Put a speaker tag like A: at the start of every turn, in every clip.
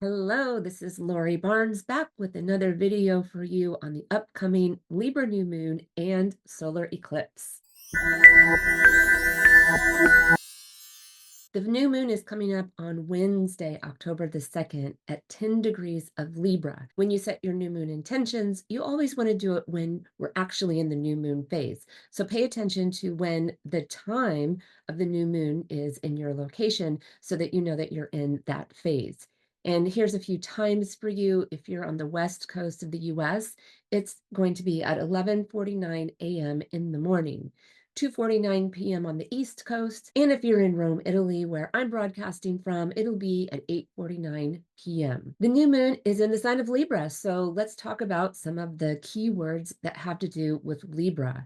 A: Hello, this is Lori Barnes back with another video for you on the upcoming Libra New Moon and solar eclipse. The new moon is coming up on Wednesday, October the 2nd at 10 degrees of Libra. When you set your new moon intentions, you always want to do it when we're actually in the new moon phase. So pay attention to when the time of the new moon is in your location so that you know that you're in that phase. And here's a few times for you. If you're on the west coast of the US, it's going to be at 11:49 a.m. in the morning. 2:49 p.m. on the East Coast. And if you're in Rome, Italy, where I'm broadcasting from, it'll be at 8:49 p.m. The new moon is in the sign of Libra, so let's talk about some of the key words that have to do with Libra.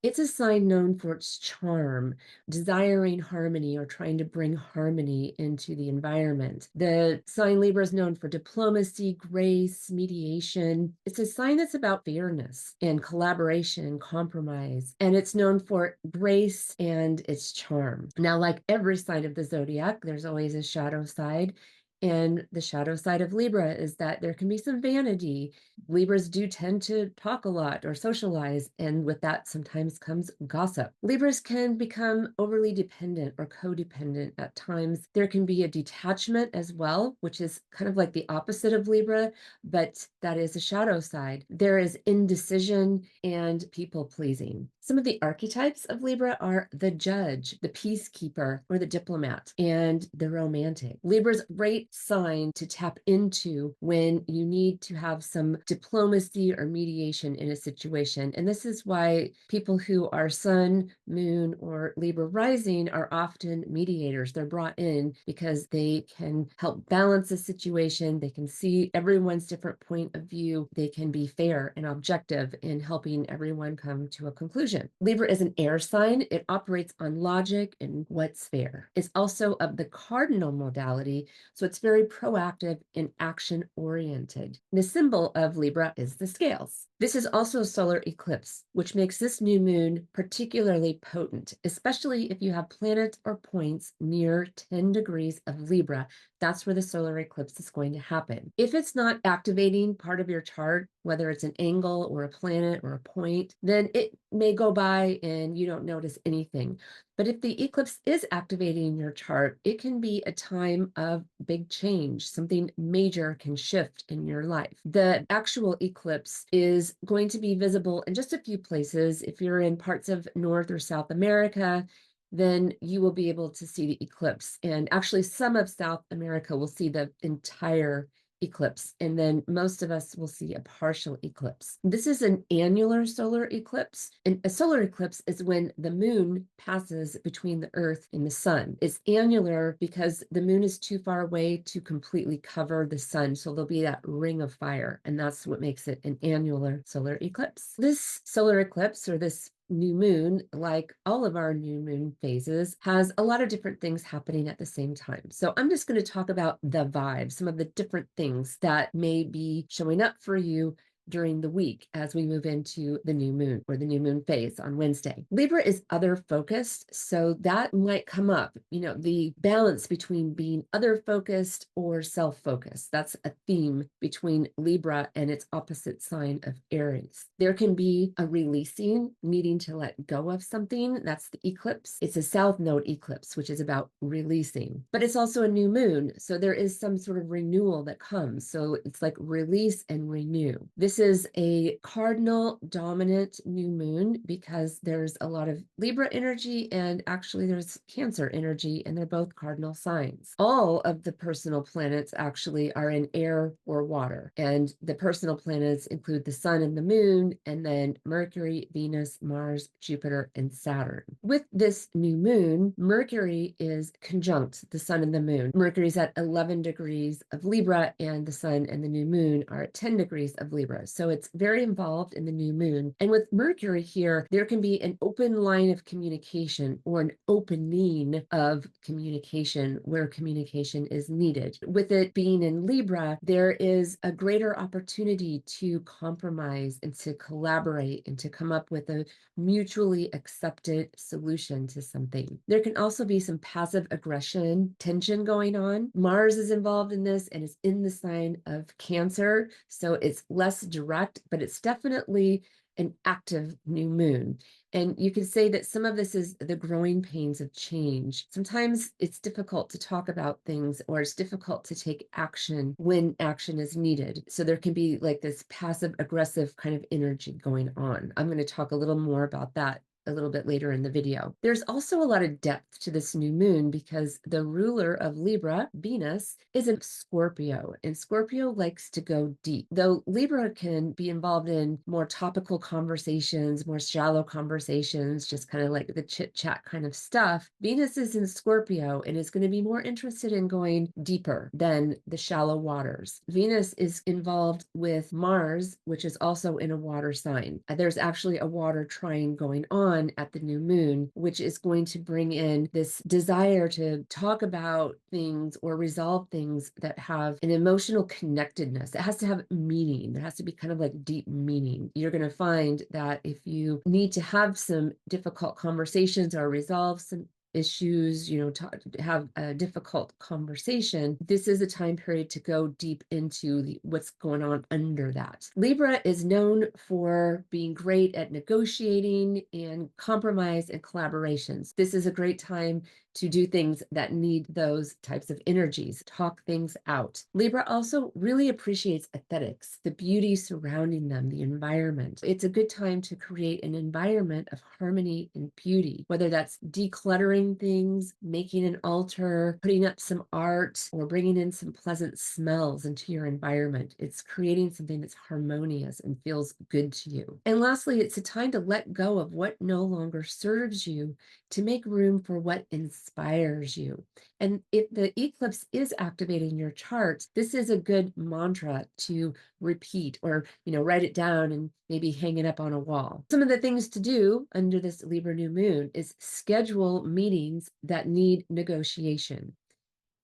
A: It's a sign known for its charm, desiring harmony or trying to bring harmony into the environment. The sign Libra is known for diplomacy, grace, mediation. It's a sign that's about fairness and collaboration and compromise. And it's known for grace and its charm. Now, like every sign of the zodiac, there's always a shadow side. And the shadow side of Libra is that there can be some vanity. Libras do tend to talk a lot or socialize, and with that sometimes comes gossip. Libras can become overly dependent or codependent at times. There can be a detachment as well, which is kind of like the opposite of Libra, but that is a shadow side. There is indecision and people pleasing. Some of the archetypes of Libra are the judge, the peacekeeper, or the diplomat, and the romantic. Libra's great sign to tap into when you need to have some diplomacy or mediation in a situation. And this is why people who are Sun, Moon, or Libra rising are often mediators. They're brought in because they can help balance a situation. They can see everyone's different point of view. They can be fair and objective in helping everyone come to a conclusion. Libra is an air sign. It operates on logic and what's fair. It's also of the cardinal modality, so it's very proactive and action-oriented. The symbol of Libra is the scales. This is also a solar eclipse, which makes this new moon particularly potent, especially if you have planets or points near 10 degrees of Libra. That's where the solar eclipse is going to happen. If it's not activating part of your chart, whether it's an angle or a planet or a point, then it may go by and you don't notice anything. But if the eclipse is activating your chart, it can be a time of big change. Something major can shift in your life. The actual eclipse is going to be visible in just a few places. If you're in parts of North or South America, then you will be able to see the eclipse. And actually, some of South America will see the entire eclipse, and then most of us will see a partial eclipse. This is an annular solar eclipse, and a solar eclipse is when the moon passes between the earth and the sun. It's annular because the moon is too far away to completely cover the sun, so there'll be that ring of fire, and that's what makes it an annular solar eclipse. This solar eclipse, or this new moon, like all of our new moon phases, has a lot of different things happening at the same time. So I'm just going to talk about the vibes, some of the different things that may be showing up for you during the week as we move into the new moon or the new moon phase on Wednesday. Libra is other focused, so that might come up, the balance between being other focused or self-focused. That's a theme between Libra and its opposite sign of Aries. There can be a releasing, needing to let go of something. That's the eclipse. It's a south node eclipse, which is about releasing, but it's also a new moon. So there is some sort of renewal that comes. So it's like release and renew. This is a cardinal dominant new moon because there's a lot of Libra energy and actually there's Cancer energy, and they're both cardinal signs. All of the personal planets actually are in air or water, and the personal planets include the sun and the moon, and then Mercury, Venus, Mars, Jupiter, and Saturn. With this new moon, Mercury is conjunct the sun and the moon. Mercury's at 11 degrees of Libra, and the sun and the new moon are at 10 degrees of Libra. Libra. So it's very involved in the new moon. And with Mercury here, there can be an open line of communication or an opening of communication where communication is needed. With it being in Libra, there is a greater opportunity to compromise and to collaborate and to come up with a mutually accepted solution to something. There can also be some passive aggression, tension going on. Mars is involved in this and is in the sign of Cancer. So it's less direct, but it's definitely an active new moon. And you can say that some of this is the growing pains of change. Sometimes it's difficult to talk about things, or it's difficult to take action when action is needed. So there can be like this passive aggressive kind of energy going on. I'm going to talk a little more about that a little bit later in the video. There's also a lot of depth to this new moon because the ruler of Libra, Venus, is in Scorpio, and Scorpio likes to go deep. Though Libra can be involved in more topical conversations, more shallow conversations, just kind of like the chit chat kind of stuff, Venus is in Scorpio and is going to be more interested in going deeper than the shallow waters. Venus is involved with Mars, which is also in a water sign. There's actually a water trine going on at the new moon, which is going to bring in this desire to talk about things or resolve things that have an emotional connectedness. It has to have meaning. There has to be kind of like deep meaning. You're going to find that if you need to have some difficult conversations or resolve some issues, to have a difficult conversation, this is a time period to go deep into what's going on under that. Libra is known for being great at negotiating and compromise and collaborations. This is a great time to do things that need those types of energies, talk things out. Libra also really appreciates aesthetics, the beauty surrounding them, the environment. It's a good time to create an environment of harmony and beauty, whether that's decluttering things, making an altar, putting up some art, or bringing in some pleasant smells into your environment. It's creating something that's harmonious and feels good to you. And lastly, it's a time to let go of what no longer serves you to make room for what inspires you. And if the eclipse is activating your chart, this is a good mantra to repeat or, write it down and maybe hang it up on a wall. Some of the things to do under this Libra new moon is schedule meetings that need negotiation.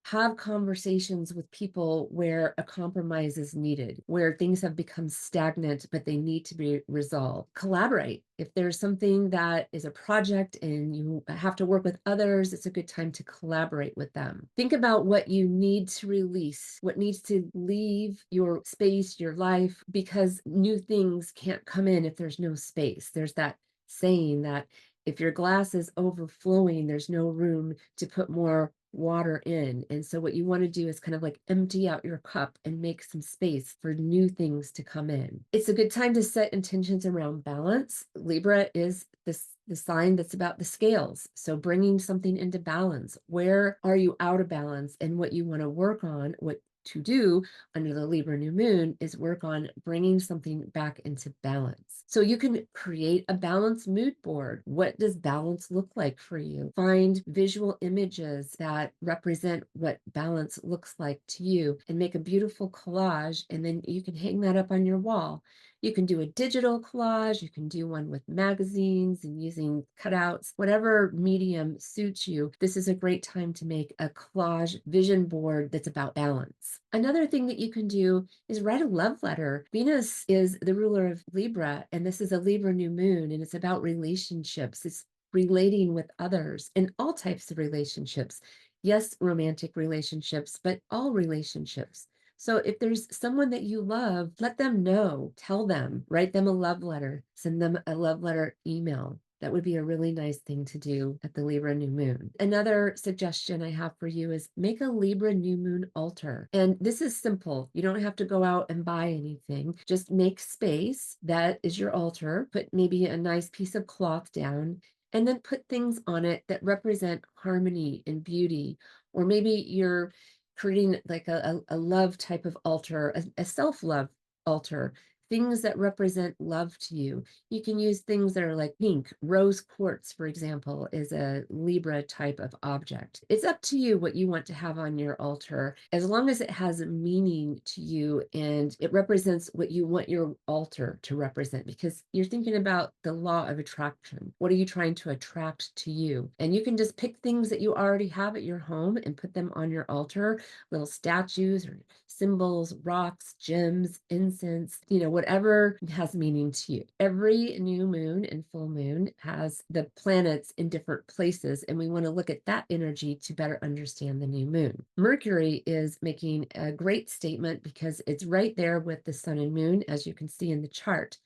A: Have conversations with people where a compromise is needed, where things have become stagnant, but they need to be resolved. Collaborate. If there's something that is a project and you have to work with others, it's a good time to collaborate with them. Think about what you need to release, what needs to leave your space, your life, because new things can't come in if there's no space. There's that saying that if your glass is overflowing, there's no room to put more water in. And so what you want to do is kind of like empty out your cup and make some space for new things to come in. It's a good time to set intentions around balance. Libra is the sign that's about the scales. So bringing something into balance. Where are you out of balance? And what you want to work on, what to do under the Libra new moon is work on bringing something back into balance. So you can create a balance mood board. What does balance look like for you? Find visual images that represent what balance looks like to you and make a beautiful collage, and then you can hang that up on your wall. You can do a digital collage, you can do one with magazines and using cutouts, whatever medium suits you. This is a great time to make a collage vision board that's about balance. Another thing that you can do is write a love letter. Venus is the ruler of Libra, and this is a Libra new moon, and it's about relationships. It's relating with others and all types of relationships. Yes, romantic relationships, but all relationships. So if there's someone that you love, let them know, tell them, write them a love letter, send them a love letter email. That would be a really nice thing to do at the Libra new moon. Another suggestion I have for you is make a Libra new moon altar. And this is simple. You don't have to go out and buy anything. Just make space. That is your altar. Put maybe a nice piece of cloth down, and then put things on it that represent harmony and beauty. Or maybe you're creating like a love type of altar, a self-love altar. things that represent love to you. You can use things that are like pink. Rose quartz, for example, is a Libra type of object. It's up to you what you want to have on your altar, as long as it has a meaning to you and it represents what you want your altar to represent, because you're thinking about the law of attraction. What are you trying to attract to you? And you can just pick things that you already have at your home and put them on your altar, little statues or symbols, rocks, gems, incense, whatever has meaning to you. Every new moon and full moon has the planets in different places, and we want to look at that energy to better understand the new moon. Mercury is making a great statement because it's right there with the sun and moon, as you can see in the chart.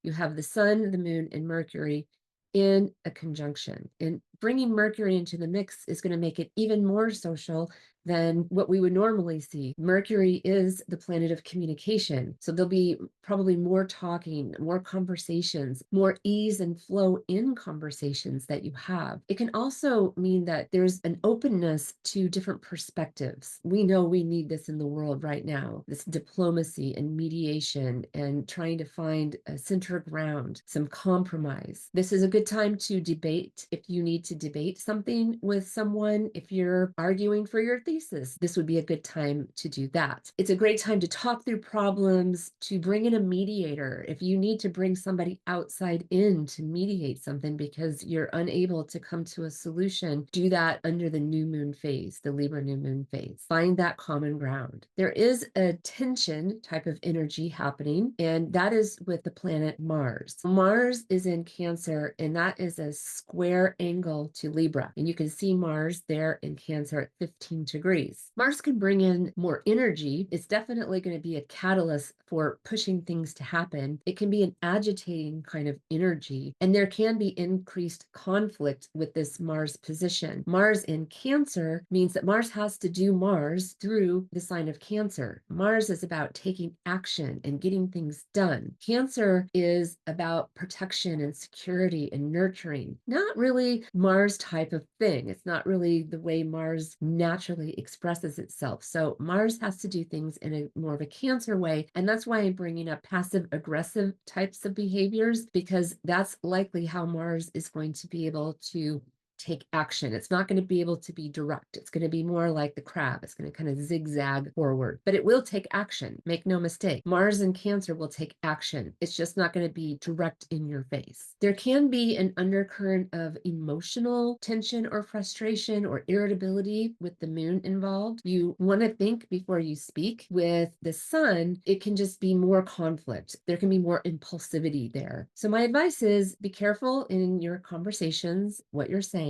A: You have the sun, the moon, and Mercury in a conjunction. And bringing Mercury into the mix is going to make it even more social than what we would normally see. Mercury is the planet of communication. So there'll be probably more talking, more conversations, more ease and flow in conversations that you have. It can also mean that there's an openness to different perspectives. We know we need this in the world right now, this diplomacy and mediation and trying to find a center ground, some compromise. This is a good time to debate if you need to debate something with someone. If you're arguing for your thesis, this would be a good time to do that. It's a great time to talk through problems, to bring in a mediator. If you need to bring somebody outside in to mediate something because you're unable to come to a solution, do that under the new moon phase, the Libra new moon phase. Find that common ground. There is a tension type of energy happening, and that is with the planet Mars. Mars is in Cancer, and that is a square angle to Libra. And you can see Mars there in Cancer at 15 degrees. Mars can bring in more energy. It's definitely going to be a catalyst for pushing things to happen. It can be an agitating kind of energy, and there can be increased conflict with this Mars position. Mars in Cancer means that Mars has to do Mars through the sign of Cancer. Mars is about taking action and getting things done. Cancer is about protection and security and nurturing. Not really Mars type of thing. It's not really the way Mars naturally expresses itself. So Mars has to do things in a more of a Cancer way. And that's why I'm bringing up passive aggressive types of behaviors, because that's likely how Mars is going to be able to take action. It's not going to be able to be direct. It's going to be more like the crab. It's going to kind of zigzag forward, but it will take action. Make no mistake. Mars in Cancer will take action. It's just not going to be direct in your face. There can be an undercurrent of emotional tension or frustration or irritability with the moon involved. You want to think before you speak. With the sun, it can just be more conflict. There can be more impulsivity there. So my advice is be careful in your conversations, what you're saying,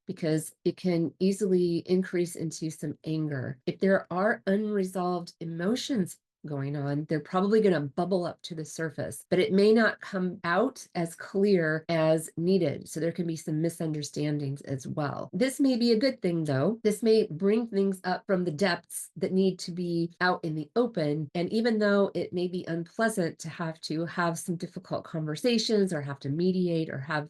A: because it can easily increase into some anger. If there are unresolved emotions going on, they're probably going to bubble up to the surface, but it may not come out as clear as needed. So there can be some misunderstandings as well. This may be a good thing though. This may bring things up from the depths that need to be out in the open. And even though it may be unpleasant to have some difficult conversations or have to mediate or have,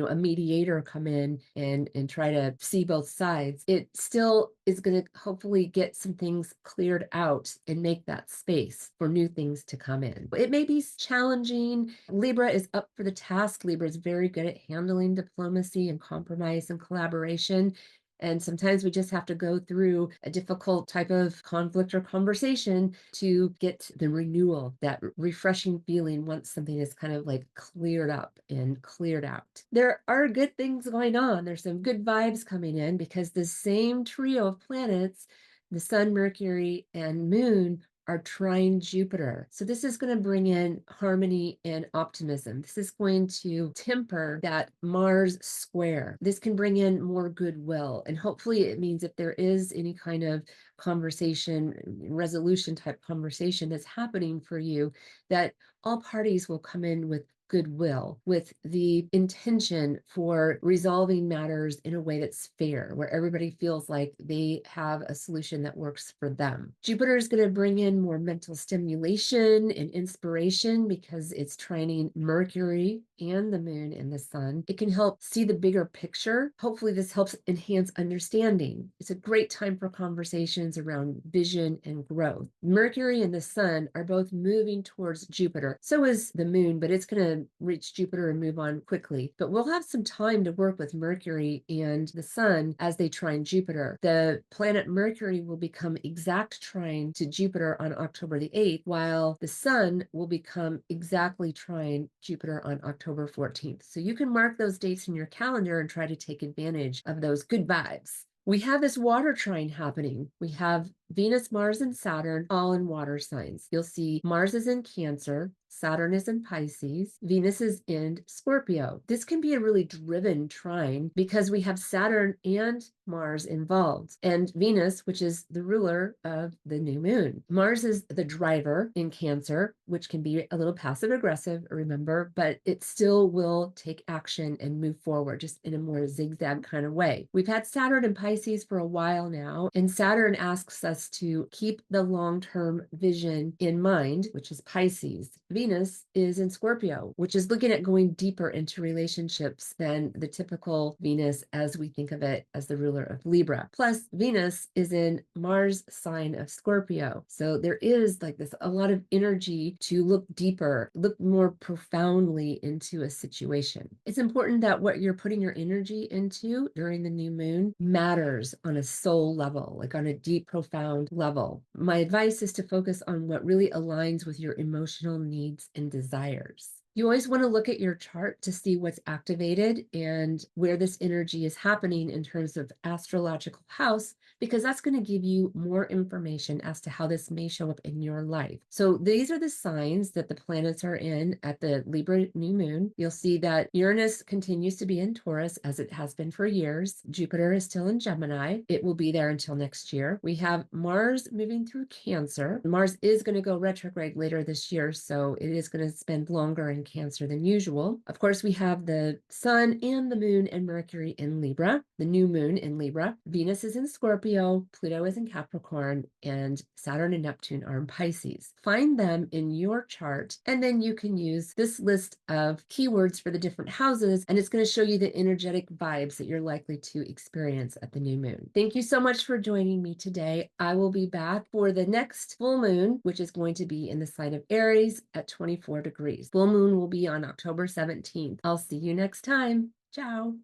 A: a mediator come in and try to see both sides, it still is going to hopefully get some things cleared out and make that space for new things to come in. It may be challenging. Libra is up for the task. Libra is very good at handling diplomacy and compromise and collaboration. And sometimes we just have to go through a difficult type of conflict or conversation to get the renewal, that refreshing feeling once something is kind of like cleared up and cleared out. There are good things going on. There's some good vibes coming in because the same trio of planets, the sun, Mercury, and moon, are trine Jupiter. So this is going to bring in harmony and optimism. This is going to temper that Mars square. This can bring in more goodwill. And hopefully it means if there is any kind of conversation, resolution type conversation that's happening for you, that all parties will come in with goodwill, with the intention for resolving matters in a way that's fair, where everybody feels like they have a solution that works for them. Jupiter is going to bring in more mental stimulation and inspiration because it's trining Mercury and the moon and the sun. It can help see the bigger picture. Hopefully, this helps enhance understanding. It's a great time for conversations around vision and growth. Mercury and the sun are both moving towards Jupiter. So is the moon, but it's going to reach Jupiter and move on quickly. But we'll have some time to work with Mercury and the sun as they trine Jupiter. The planet Mercury will become exact trine to Jupiter on October the 8th, while the sun will become exactly trine Jupiter on October 14th. So you can mark those dates in your calendar and try to take advantage of those good vibes. We have this water trine happening. We have Venus, Mars, and Saturn all in water signs. You'll see Mars is in Cancer, Saturn is in Pisces, Venus is in Scorpio. This can be a really driven trine because we have Saturn and Mars involved, and Venus, which is the ruler of the new moon. Mars is the driver in Cancer, which can be a little passive aggressive, remember, but it still will take action and move forward just in a more zigzag kind of way. We've had Saturn in Pisces for a while now, and Saturn asks us to keep the long-term vision in mind, which is Pisces. Venus is in Scorpio, which is looking at going deeper into relationships than the typical Venus as we think of it as the ruler of Libra. Plus, Venus is in Mars sign of Scorpio. So there is like this, a lot of energy to look deeper, look more profoundly into a situation. It's important that what you're putting your energy into during the new moon matters on a soul level, like on a deep, profound level. My advice is to focus on what really aligns with your emotional needs and desires. You always want to look at your chart to see what's activated and where this energy is happening in terms of astrological house, because that's going to give you more information as to how this may show up in your life. So these are the signs that the planets are in at the Libra new moon. You'll see that Uranus continues to be in Taurus as it has been for years. Jupiter is still in Gemini. It will be there until next year. We have Mars moving through Cancer. Mars is going to go retrograde later this year, so it is going to spend longer in Cancer than usual. Of course, we have the sun and the moon and Mercury in Libra, the new moon in Libra. Venus is in Scorpio, Pluto is in Capricorn, and Saturn and Neptune are in Pisces. Find them in your chart, and then you can use this list of keywords for the different houses, and it's going to show you the energetic vibes that you're likely to experience at the new moon. Thank you so much for joining me today. I will be back for the next full moon, which is going to be in the sign of Aries at 24 degrees. Full moon will be on October 17th. I'll see you next time. Ciao.